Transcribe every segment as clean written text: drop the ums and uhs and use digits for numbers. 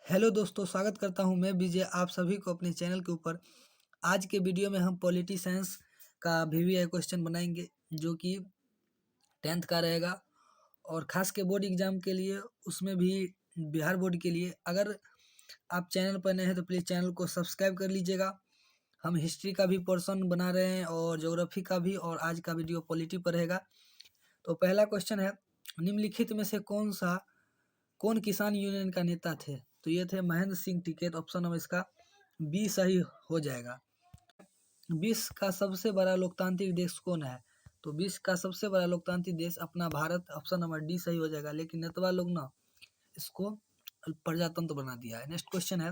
Hello दोस्तों, स्वागत करता हूं मैं विजय आप सभी को अपने चैनल के ऊपर। आज के वीडियो में हम पॉलिटी साइंस का वीवीआई क्वेश्चन बनाएंगे जो कि 10th का रहेगा और ख़ास के बोर्ड एग्जाम के लिए, उसमें भी बिहार बोर्ड के लिए। अगर आप चैनल पर नए हैं तो प्लीज़ चैनल को सब्सक्राइब कर लीजिएगा। हम हिस्ट्री का भी पोर्शन बना रहे हैं और ज्योग्राफी का भी, और आज का वीडियो पॉलिटी पर रहेगा। तो पहला क्वेश्चन है, निम्नलिखित में से कौन किसान यूनियन का नेता थे? तो ये थे महेंद्र सिंह टिकैत। ऑप्शन नंबर इसका बी सही हो जाएगा। विश्व का सबसे बड़ा लोकतांत्रिक देश कौन है? तो विश्व का सबसे बड़ा लोकतांत्रिक देश अपना भारत। ऑप्शन नंबर डी सही हो जाएगा, लेकिन नेतवा लोग ना इसको प्रजातंत्र बना दिया है। नेक्स्ट क्वेश्चन है,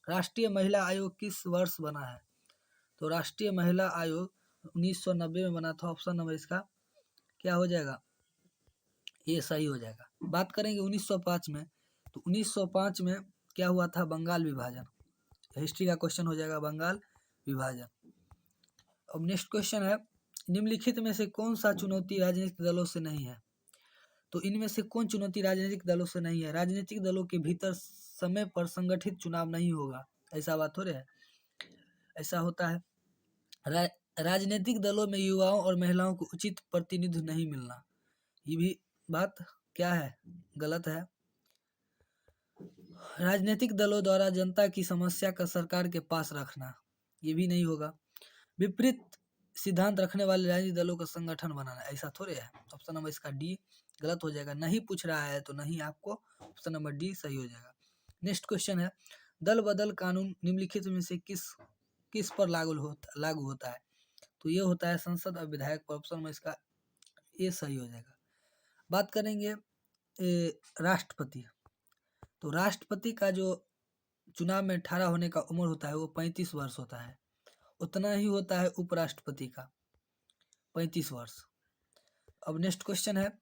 राष्ट्रीय महिला आयोग किस वर्ष बना है? तो राष्ट्रीय महिला आयोग 1990 में बना था। ऑप्शन नंबर इसका क्या हो जाएगा? ये सही हो जाएगा। बात करेंगे 1905 में, तो 1905 में क्या हुआ था? बंगाल विभाजन। हिस्ट्री का क्वेश्चन हो जाएगा बंगाल विभाजन। अब नेक्स्ट क्वेश्चन है, निम्नलिखित में से कौन सा चुनौती राजनीतिक दलों से नहीं है? तो इनमें से कौन चुनौती राजनीतिक दलों से नहीं है? राजनीतिक दलों के भीतर समय पर संगठित चुनाव नहीं होगा, ऐसा बात हो रहा है। ऐसा होता है, रा, राजनीतिक दलों में युवाओं और महिलाओं को उचित प्रतिनिधित्व नहीं मिलना, ये भी बात क्या है? गलत है। राजनीतिक दलों द्वारा जनता की समस्या का सरकार के पास रखना, ये भी नहीं होगा। विपरीत सिद्धांत रखने वाले राजनीतिक दलों का संगठन बनाना, ऐसा थोड़े है। ऑप्शन नंबर इसका डी गलत हो जाएगा। नहीं पूछ रहा है तो नहीं, आपको ऑप्शन नंबर डी सही हो जाएगा। नेक्स्ट क्वेश्चन है, दल बदल कानून निम्नलिखित में से किस पर लागू होता है? तो ये होता है संसद और विधायक पर। ऑप्शन नंबर इसका ये सही हो जाएगा। बात करेंगे राष्ट्रपति। तो राष्ट्रपति का जो चुनाव में 18 होने का उम्र होता है वो 35 वर्ष होता है। उतना ही होता है उपराष्ट्रपति का, 35 वर्ष। अब नेक्स्ट क्वेश्चन है,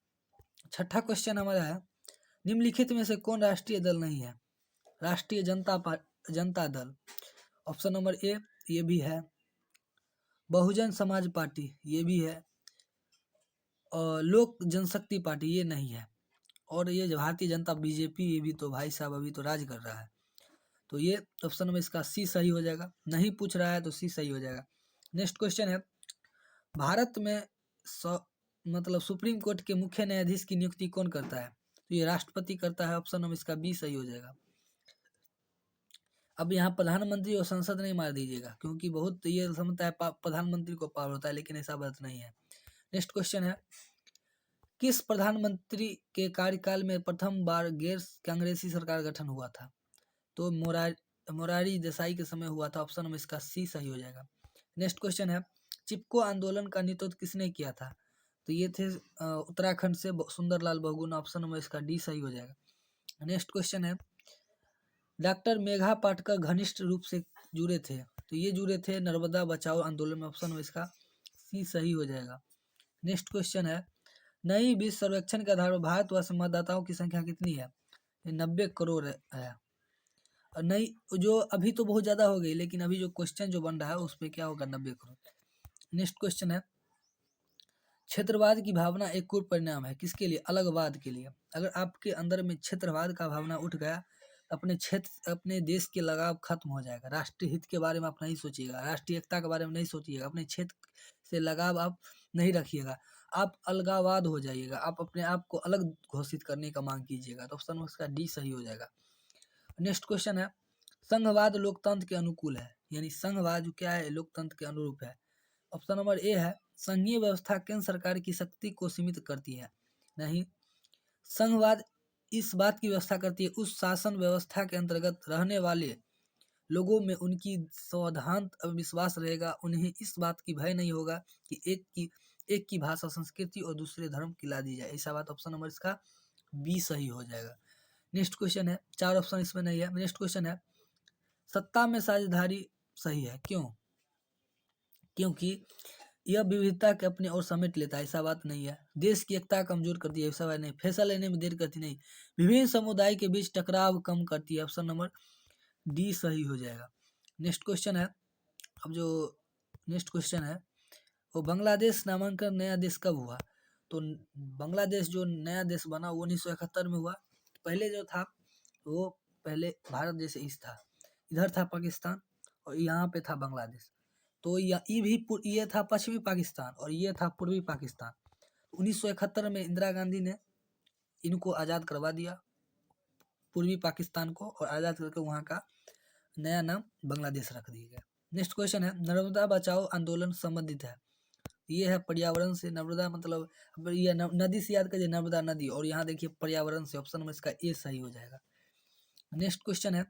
छठा क्वेश्चन हमारा है, निम्नलिखित में से कौन राष्ट्रीय दल नहीं है? राष्ट्रीय Janata Dal. Option number A ये भी है, बहुजन समाज पार्टी ये भी है, और लोक जनशक्ति पार्टी ये नहीं है, और ये भारतीय जनता बीजेपी ये भी तो भाई साहब अभी तो राज कर रहा है। तो ये ऑप्शन में इसका सी सही हो जाएगा। नहीं पूछ रहा है तो सी सही हो जाएगा। नेक्स्ट क्वेश्चन है, भारत में सुप्रीम कोर्ट के मुख्य न्यायाधीश की नियुक्ति कौन करता है? तो ये राष्ट्रपति करता है। ऑप्शन नंबर इसका बी सही हो जाएगा। अब यहाँ प्रधानमंत्री और संसद नहीं मार दीजिएगा, क्योंकि बहुत ये समझता है प्रधानमंत्री को पावर होता है, लेकिन ऐसा बात नहीं है। नेक्स्ट क्वेश्चन है, किस प्रधानमंत्री के कार्यकाल में प्रथम बार गैर कांग्रेसी सरकार गठन हुआ था? तो मोरारी देसाई के समय हुआ था। ऑप्शन नंबर इसका सी सही हो जाएगा। नेक्स्ट क्वेश्चन है, चिपको आंदोलन का नेतृत्व किसने किया था? तो ये थे उत्तराखंड से सुंदरलाल बहुगुणा। ऑप्शन नंबर इसका डी सही हो जाएगा। नेक्स्ट क्वेश्चन है, डॉक्टर मेघा पाटकर घनिष्ठ रूप से जुड़े थे, तो ये जुड़े थे नर्मदा बचाओ आंदोलन में। ऑप्शन नंबर इसका सी सही हो जाएगा। नेक्स्ट क्वेश्चन है, नई विश्व सर्वेक्षण के आधार पर भारतवर्ष में मतदाताओं की संख्या कितनी है? 90 करोड़ है। और नई जो अभी तो बहुत ज़्यादा हो गई, लेकिन अभी जो क्वेश्चन जो बन रहा है उस पर क्या होगा? 90 करोड़। नेक्स्ट क्वेश्चन है, क्षेत्रवाद की भावना एक कुल परिणाम है किसके लिए? अलगवाद के लिए। अगर आपके अंदर में क्षेत्रवाद का भावना उठ गया, अपने क्षेत्र अपने देश के लगाव खत्म हो जाएगा। राष्ट्रीय हित के बारे में आप नहीं सोचिएगा, राष्ट्रीय एकता के बारे में नहीं सोचिएगा, अपने क्षेत्र से लगाव आप नहीं रखिएगा, आप अलगावाद हो जाइएगा, आप अपने आप को अलग घोषित करने का मांग कीजिएगा। तो ऑप्शन उसका डी सही हो जाएगा। नेक्स्ट क्वेश्चन है, संघवाद लोकतंत्र के अनुकूल है, यानी संघवाद जो क्या है? लोकतंत्र के अनुरूप है। ऑप्शन नंबर ए है, संघीय व्यवस्था केंद्र सरकार की शक्ति को सीमित करती है। नहीं, संघवाद इस बात की व्यवस्था करती है, उस शासन व्यवस्था के अंतर्गत रहने वाले लोगों में उनकी सौहार्द विश्वास रहेगा, उन्हें इस बात की भय नहीं होगा कि एक की भाषा संस्कृति और दूसरे धर्म की ला दी जाए। ऐसा बात ऑप्शन नंबर इसका बी सही हो जाएगा। नेक्स्ट क्वेश्चन है, 4 ऑप्शन इसमें नहीं है। नेक्स्ट क्वेश्चन है, सत्ता में साझेदारी सही है, क्यों? क्योंकि यह विविधता के अपने और समेट लेता है, ऐसा बात नहीं है। देश की एकता कमजोर करती है, ऐसा बात नहीं। फैसला लेने में देर करती नहीं, विभिन्न समुदाय के बीच टकराव कम करती है। ऑप्शन नंबर डी सही हो जाएगा। नेक्स्ट क्वेश्चन है, अब जो नेक्स्ट क्वेश्चन है वो बांग्लादेश नामांकन नया देश कब हुआ? तो बांग्लादेश जो नया देश बना वो 1971 में हुआ। पहले जो था वो पहले भारत जैसे ईस्ट था, इधर था पाकिस्तान और यहाँ पे था बांग्लादेश। तो ये था पश्चिमी पाकिस्तान और ये था पूर्वी पाकिस्तान। 1971 में इंदिरा गांधी ने इनको आज़ाद करवा दिया, पूर्वी पाकिस्तान को, और आज़ाद करके वहाँ का नया नाम बांग्लादेश रख दिया गया। नेक्स्ट क्वेश्चन है, नर्मदा बचाओ आंदोलन संबंधित है। ये है पर्यावरण से। नर्मदा मतलब ये नदी से याद करिए, नर्मदा नदी, और यहाँ देखिए पर्यावरण से। ऑप्शन में इसका ए सही हो जाएगा। नेक्स्ट क्वेश्चन है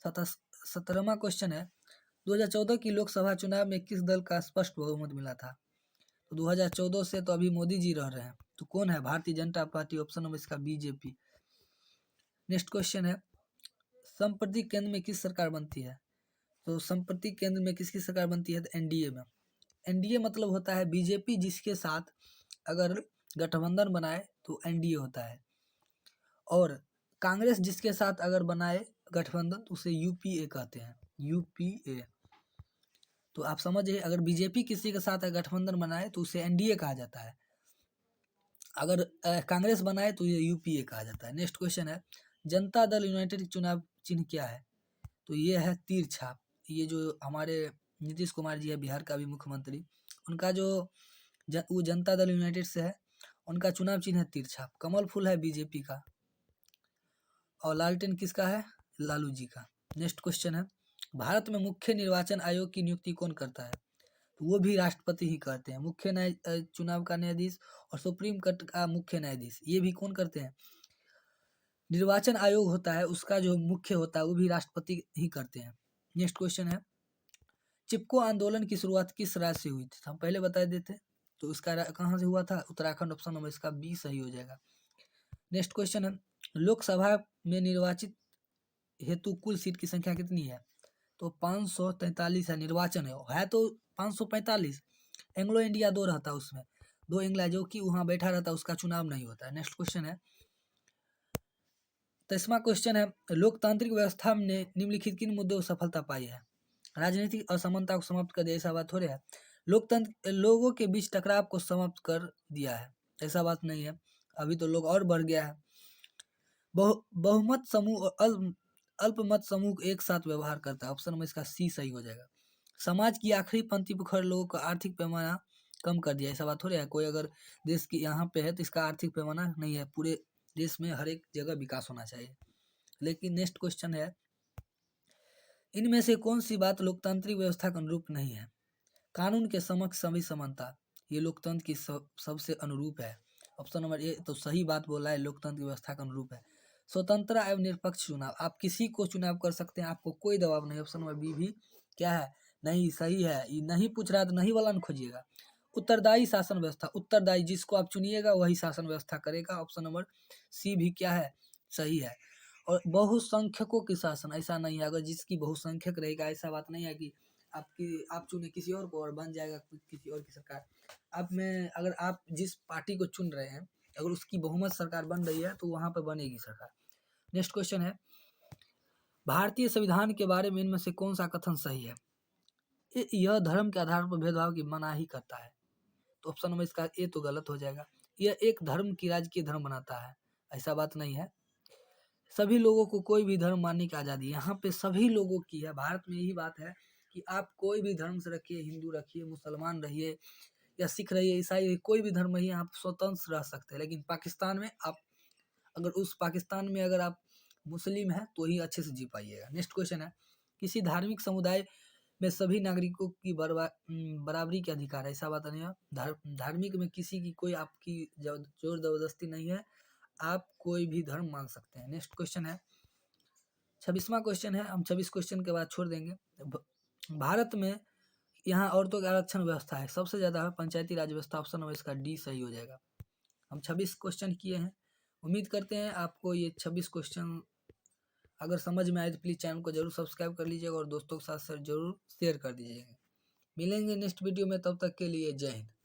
17वां क्वेश्चन है, 2014 की लोकसभा चुनाव में किस दल का स्पष्ट बहुमत मिला था? तो 2014 से तो अभी मोदी जी रह रहे हैं, तो कौन है? Bharatiya Janata party. Option number इसका बीजेपी। नेक्स्ट क्वेश्चन है, संप्रति केंद्र में किस सरकार बनती है? तो संप्रति केंद्र में किसकी सरकार बनती है? तो एनडीए में। एनडीए मतलब होता है बीजेपी जिसके साथ अगर गठबंधन बनाए तो एनडीए होता है, और कांग्रेस जिसके साथ अगर बनाए गठबंधन तो उसे यूपीए कहते हैं, यूपीए। तो आप समझिए, अगर बीजेपी किसी के साथ गठबंधन बनाए तो उसे एनडीए कहा जाता है, अगर कांग्रेस बनाए तो ये यूपीए कहा जाता है। नेक्स्ट क्वेश्चन है, जनता दल यूनाइटेड चुनाव चिन्ह क्या है? तो ये है तीर छाप। ये जो हमारे नीतीश कुमार जी है, बिहार का भी मुख्यमंत्री, उनका जो वो जनता दल यूनाइटेड से है, उनका चुनाव चिन्ह है तीर छाप। कमल फूल है बीजेपी का, और लालटेन किसका है? लालू जी का। नेक्स्ट क्वेश्चन है, भारत में मुख्य निर्वाचन आयोग की नियुक्ति कौन करता है? तो वो भी राष्ट्रपति ही करते हैं। मुख्य न्याय चुनाव का न्यायाधीश और सुप्रीम कोर्ट का मुख्य न्यायाधीश, ये भी कौन करते हैं? निर्वाचन आयोग होता है, उसका जो मुख्य होता है वो भी राष्ट्रपति ही करते हैं। नेक्स्ट क्वेश्चन है, चिपको आंदोलन की शुरुआत किस राज्य से हुई थी? हम पहले बता देते, तो इसका कहाँ से हुआ था? उत्तराखंड। ऑप्शन नंबर इसका बी सही हो जाएगा। नेक्स्ट क्वेश्चन है, लोकसभा में निर्वाचित हेतु कुल सीट की संख्या कितनी है? तो 543 है। निर्वाचन है तो 545। एंग्लो इंडिया 2 रहता है, उसमें 2 एंग्ला जो कि वहाँ बैठा रहता है, उसका चुनाव नहीं होता है। नेक्स्ट क्वेश्चन है, 23वां क्वेश्चन है, लोकतांत्रिक व्यवस्था ने निम्नलिखित किन मुद्दों को सफलता पाई है? राजनीतिक असमानता को समाप्त कर दिया, ऐसा बात हो रहा है? लोकतंत्र लोगों के बीच टकराव को समाप्त कर दिया है, ऐसा बात नहीं है, अभी तो लोग और बढ़ गया है। बहुमत समूह और अल्पमत समूह एक साथ व्यवहार करता है। ऑप्शन में इसका सी सही हो जाएगा। समाज की आखिरी पंक्ति पर खड़े लोगों का आर्थिक पैमाना कम कर दिया, ऐसा बात हो रहा है? कोई अगर देश की यहाँ पे है तो इसका आर्थिक पैमाना नहीं है, पूरे देश में हर एक जगह विकास होना चाहिए। लेकिन नेक्स्ट क्वेश्चन है, इनमें से कौन सी बात लोकतांत्रिक व्यवस्था के अनुरूप नहीं है? कानून के समक्ष सभी समानता, ये लोकतंत्र की सबसे अनुरूप है। ऑप्शन नंबर ए तो सही बात बोला है, लोकतंत्र की व्यवस्था का अनुरूप है। स्वतंत्र एवं निष्पक्ष चुनाव, आप किसी को चुनाव कर सकते हैं, आपको कोई दबाव नहीं। ऑप्शन नंबर बी भी क्या है? नहीं सही है। ये नहीं पूछ रहा तो नहीं वाला न खोजिएगा। उत्तरदायी शासन व्यवस्था, उत्तरदायी जिसको आप चुनिएगा वही शासन व्यवस्था करेगा। ऑप्शन नंबर सी भी क्या है? सही है। और बहुसंख्यकों की शासन, ऐसा नहीं है, अगर जिसकी बहुसंख्यक रहेगा, ऐसा बात नहीं है कि आप चुने किसी और को और बन जाएगा किसी और की सरकार। आप में अगर आप जिस पार्टी को चुन रहे हैं, अगर उसकी बहुमत सरकार बन रही है तो वहाँ पर बनेगी सरकार। नेक्स्ट क्वेश्चन है, भारतीय संविधान के बारे में इनमें से कौन सा कथन सही है? यह धर्म के आधार पर भेदभाव की मनाही करता है। तो ऑप्शन नंबर इसका ए तो गलत हो जाएगा। यह एक धर्म की राजकीय धर्म बनाता है, ऐसा बात नहीं है। सभी लोगों को कोई भी धर्म मानने की आज़ादी, यहाँ पे सभी लोगों की है। भारत में यही बात है कि आप कोई भी धर्म से रखिए, हिंदू रखिए, मुसलमान रहिए या सिख रहिए, ईसाई रहिए, कोई भी धर्म रहिए, आप स्वतंत्र रह सकते हैं। लेकिन पाकिस्तान में आप अगर उस पाकिस्तान में अगर आप मुस्लिम हैं तो ही अच्छे से जी पाइएगा। नेक्स्ट क्वेश्चन है, किसी धार्मिक समुदाय में सभी नागरिकों की बराबरी के अधिकार है, ऐसा बात नहीं है। धार्मिक में किसी की कोई आपकी जोर जबरदस्ती नहीं है, आप कोई भी धर्म मान सकते हैं। नेक्स्ट क्वेश्चन है 26वां क्वेश्चन है, हम 26 क्वेश्चन के बाद छोड़ देंगे। भारत में यहाँ औरतों का आरक्षण व्यवस्था है, सबसे ज़्यादा है पंचायती राज व्यवस्था। ऑप्शन नंबर इसका डी सही हो जाएगा। हम 26 क्वेश्चन किए हैं, उम्मीद करते हैं आपको ये 26 क्वेश्चन अगर समझ में आए तो प्लीज़ चैनल को जरूर सब्सक्राइब कर लीजिएगा और दोस्तों के साथ जरूर शेयर कर दीजिएगा। मिलेंगे नेक्स्ट वीडियो में, तब तक के लिए जय हिंद।